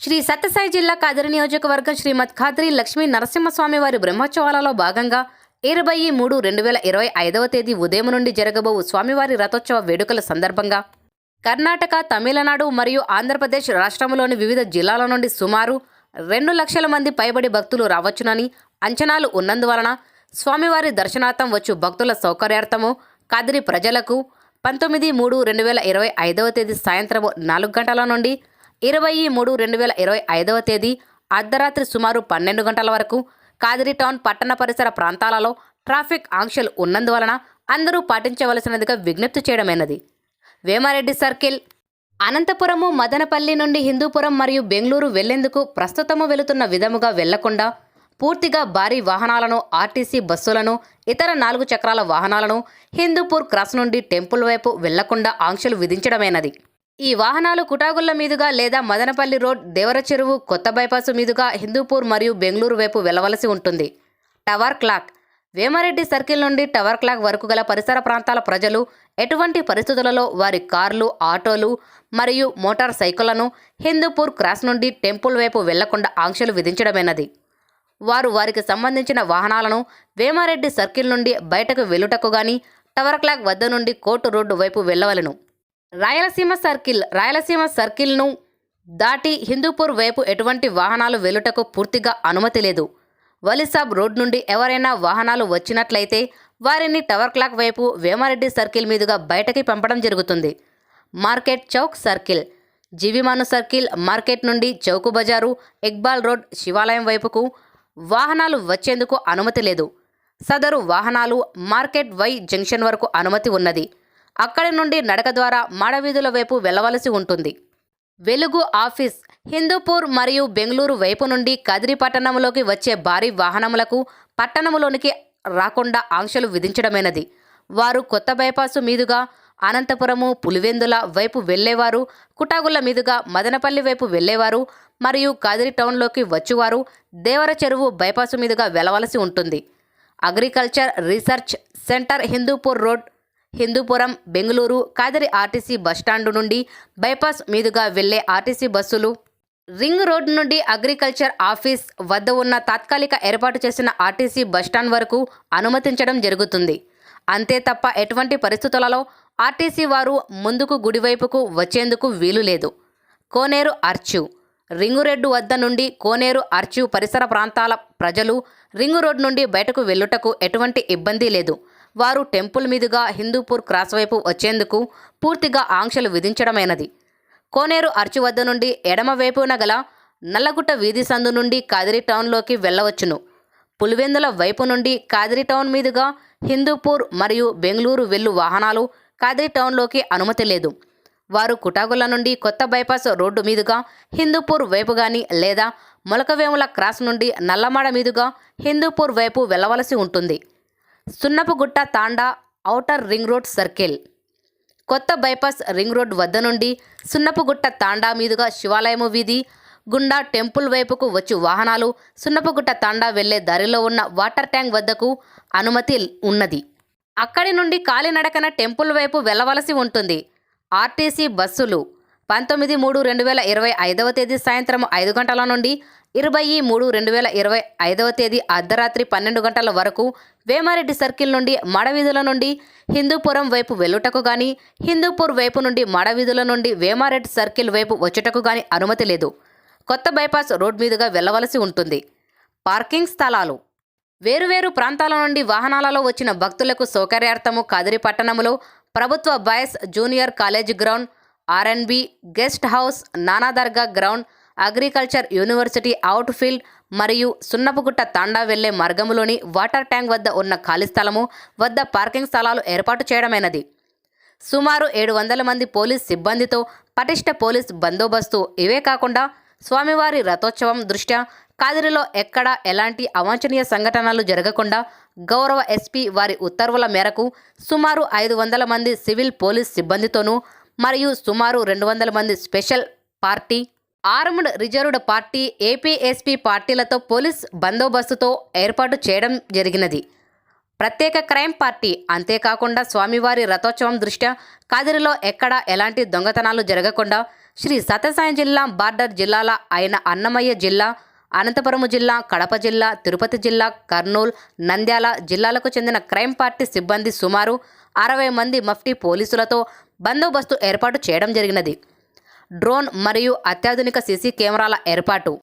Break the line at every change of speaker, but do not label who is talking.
శ్రీ సత్యసాయి జిల్లా కాదిరి నియోజకవర్గం శ్రీమద్ ఖాద్రి లక్ష్మీ నరసింహస్వామి వారి బ్రహ్మోత్సవాలలో భాగంగా 23/3/2025 తేదీ ఉదయం నుండి జరగబోవు స్వామివారి రథోత్సవ వేడుకల సందర్భంగా కర్ణాటక, తమిళనాడు మరియు ఆంధ్రప్రదేశ్ రాష్ట్రంలోని వివిధ జిల్లాల నుండి సుమారు 2 లక్షల మంది పైబడి భక్తులు రావచ్చునని అంచనాలు ఉన్నందువలన స్వామివారి దర్శనార్థం వచ్చు భక్తుల సౌకర్యార్థము కాదిరి ప్రజలకు 19/3/2025 తేదీ సాయంత్రం 4 గంటల నుండి 20/3/2025 తేదీ అర్ధరాత్రి సుమారు 12 గంటల వరకు కాదిరి టౌన్ పట్టణ పరిసర ప్రాంతాలలో ట్రాఫిక్ ఆంక్షలు ఉన్నందువలన అందరూ పాటించవలసినదిగా విజ్ఞప్తి చేయడమైనది. వేమారెడ్డి సర్కిల్, అనంతపురము, మదనపల్లి నుండి హిందూపురం మరియు బెంగళూరు వెళ్లేందుకు ప్రస్తుతము వెళుతున్న విధముగా వెళ్లకుండా పూర్తిగా భారీ వాహనాలను, ఆర్టీసీ బస్సులను, ఇతర 4 చక్రాల వాహనాలను హిందూపూర్ క్రాస్ నుండి టెంపుల్ వైపు వెళ్లకుండా ఆంక్షలు విధించడమైనది. ఈ వాహనాలు కుటాగుళ్ల మీదుగా లేదా మదనపల్లి రోడ్, దేవర చెరువు, కొత్త బైపాసు మీదుగా హిందూపూర్ మరియు బెంగళూరు వైపు వెళ్లవలసి ఉంటుంది. టవర్ క్లాక్, వేమారెడ్డి సర్కిల్ నుండి టవర్ క్లాక్ వరకు గల పరిసర ప్రాంతాల ప్రజలు ఎటువంటి పరిస్థితులలో వారి కార్లు, ఆటోలు మరియు మోటార్ సైకిళ్లను హిందూపూర్ క్రాస్ నుండి టెంపుల్ వైపు వెళ్లకుండా ఆంక్షలు విధించడమైనది. వారు వారికి సంబంధించిన వాహనాలను వేమారెడ్డి సర్కిల్ నుండి బయటకు వెళ్లుటకు గాని టవర్ క్లాక్ వద్ద నుండి కోర్టు రోడ్డు వైపు వెళ్లవలెను. రాయలసీమ సర్కిల్ను దాటి హిందూపూర్ వైపు ఎటువంటి వాహనాలు వెళ్లుటకు పూర్తిగా అనుమతి లేదు. వలిసాబ్ రోడ్ నుండి ఎవరైనా వాహనాలు వచ్చినట్లయితే వారిని టవర్ క్లాక్ వైపు వేమారెడ్డి సర్కిల్ మీదుగా బయటకి పంపడం జరుగుతుంది. మార్కెట్ చౌక్ సర్కిల్, జీవిమాను సర్కిల్, మార్కెట్ నుండి చౌకు బజారు, ఇక్బాల్ రోడ్, శివాలయం వైపుకు వాహనాలు వచ్చేందుకు అనుమతి లేదు. సదరు వాహనాలు మార్కెట్ వై జంక్షన్ వరకు అనుమతి ఉన్నది. అక్కడి నుండి నడక ద్వారా మాడవీధుల వైపు వెళ్లవలసి ఉంటుంది. వెలుగు ఆఫీస్, హిందూపూర్ మరియు బెంగళూరు వైపు నుండి కదిరి పట్టణంలోకి వచ్చే భారీ వాహనములకు పట్టణంలోనికి రాకుండా ఆంక్షలు విధించడమైనది. వారు కొత్త బైపాసు మీదుగా అనంతపురము, పులివెందుల వైపు వెళ్లేవారు, కుటాగుళ్ల మీదుగా మదనపల్లి వైపు వెళ్లేవారు మరియు కాదిరి టౌన్లోకి వచ్చువారు దేవర చెరువు బైపాసు మీదుగా వెళ్లవలసి ఉంటుంది. Agriculture research centre, Hindupur road, Hindupuram, Bengaluru, Kadiri RTC bus stand నుండి బైపాస్ మీదుగా వెళ్లే ఆర్టీసీ బస్సులు రింగ్ రోడ్ నుండి అగ్రికల్చర్ ఆఫీస్ వద్ద ఉన్న తాత్కాలిక ఏర్పాటు చేసిన ఆర్టీసీ బస్టాండ్ వరకు అనుమతించడం జరుగుతుంది. అంతే తప్ప ఎటువంటి పరిస్థితులలో ఆర్టీసీ వారు ముందుకు గుడివైపుకు వచ్చేందుకు వీలు లేదు. కోనేరు ఆర్చు, రింగు రోడ్డు వద్ద నుండి కోనేరు ఆర్చు పరిసర ప్రాంతాల ప్రజలు రింగు రోడ్ నుండి బయటకు వెళ్ళుటకు ఎటువంటి ఇబ్బంది లేదు. వారు టెంపుల్ మీదుగా హిందూపూర్ క్రాస్ వైపు వచ్చేందుకు పూర్తిగా ఆంక్షలు విధించడమైనది. కోనేరు ఆర్చు వద్ద నుండి ఎడమ వైపున గల నల్లగుట్ట వీధి సందు నుండి కాదిరి టౌన్లోకి వెళ్ళవచ్చును. పులివెందుల వైపు నుండి కాదిరి టౌన్ మీదుగా హిందూపూర్ మరియు బెంగళూరు వెళ్ళు వాహనాలు కాదిరి టౌన్లోకి అనుమతి లేదు. వారు కుటాగుళ్ల నుండి కొత్త బైపాస్ రోడ్డు మీదుగా హిందూపూర్ వైపు గాని లేదా మొలకవేముల క్రాస్ నుండి నల్లమాడ మీదుగా హిందూపూర్ వైపు వెళ్లవలసి ఉంటుంది. సున్నపుగుట్ట తాండా ఔటర్ రింగ్ రోడ్ సర్కిల్, కొత్త బైపాస్ రింగ్ రోడ్ వద్ద నుండి సున్నపుగుట్ట తాండా మీదుగా శివాలయము వీధి గుండా టెంపుల్ వైపుకు వచ్చు వాహనాలు సున్నపుగుట్ట తాండా వెళ్లే దారిలో ఉన్న వాటర్ ట్యాంక్ వద్దకు అనుమతి ఉన్నది. అక్కడి నుండి కాలినడకన టెంపుల్ వైపు వెళ్లవలసి ఉంటుంది. ఆర్టీసీ బస్సులు 19/3/2025 తేదీ సాయంత్రం 5 గంటల నుండి 20/3/2025 తేదీ అర్ధరాత్రి 12 గంటల వరకు వేమారెడ్డి సర్కిల్ నుండి మాడవీధుల నుండి హిందూపురం వైపు వెళ్లుటకు గాని, హిందూపూర్ వైపు నుండి మాడవీధుల నుండి వేమారెడ్డి సర్కిల్ వైపు వచ్చుటకు గాని అనుమతి లేదు. కొత్త బైపాస్ రోడ్ మీదుగా వెళ్లవలసి ఉంటుంది. పార్కింగ్ స్థలాలు, వేరువేరు ప్రాంతాల నుండి వాహనాలలో వచ్చిన భక్తులకు సౌకర్యార్థము కాదిరి పట్టణంలో ప్రభుత్వ boys junior college ground, RNB guest house, Nana Dargah ground, agriculture university out field మరియు సున్నపుగుట్ట తాండా వెళ్లే మార్గములోని వాటర్ ట్యాంక్ వద్ద ఉన్న ఖాళీ స్థలము వద్ద పార్కింగ్ స్థలాలు ఏర్పాటు చేయడమైనది. సుమారు 700 మంది పోలీస్ సిబ్బందితో పటిష్ట పోలీస్ బందోబస్తు. ఇవే కాకుండా స్వామివారి రథోత్సవం దృష్ట్యా కాదిరిలో ఎక్కడా ఎలాంటి అవాంఛనీయ సంఘటనలు జరగకుండా గౌరవ ఎస్పీ వారి ఉత్తర్వుల మేరకు సుమారు 500 మంది సివిల్ పోలీస్ సిబ్బందితోనూ మరియు సుమారు 200 మంది special party, armed reserved party, APSP పార్టీలతో పోలీస్ బందోబస్తుతో ఏర్పాటు చేయడం జరిగినది. ప్రత్యేక క్రైమ్ పార్టీ. అంతేకాకుండా స్వామివారి రథోత్సవం దృష్ట్యా కదిరిలో ఎక్కడా ఎలాంటి దొంగతనాలు జరగకుండా శ్రీ సత్యసాయి జిల్లా బార్డర్ జిల్లాల అయిన అన్నమయ్య జిల్లా, అనంతపురం జిల్లా, కడప జిల్లా, తిరుపతి జిల్లా, కర్నూలు, నంద్యాల జిల్లాలకు చెందిన క్రైమ్ పార్టీ సిబ్బంది సుమారు 60 మంది మఫ్టీ పోలీసులతో బందోబస్తు ఏర్పాటు చేయడం జరిగినది. డ్రోన్ మరియు అత్యాధునిక సీసీ కెమెరాల ఏర్పాటు.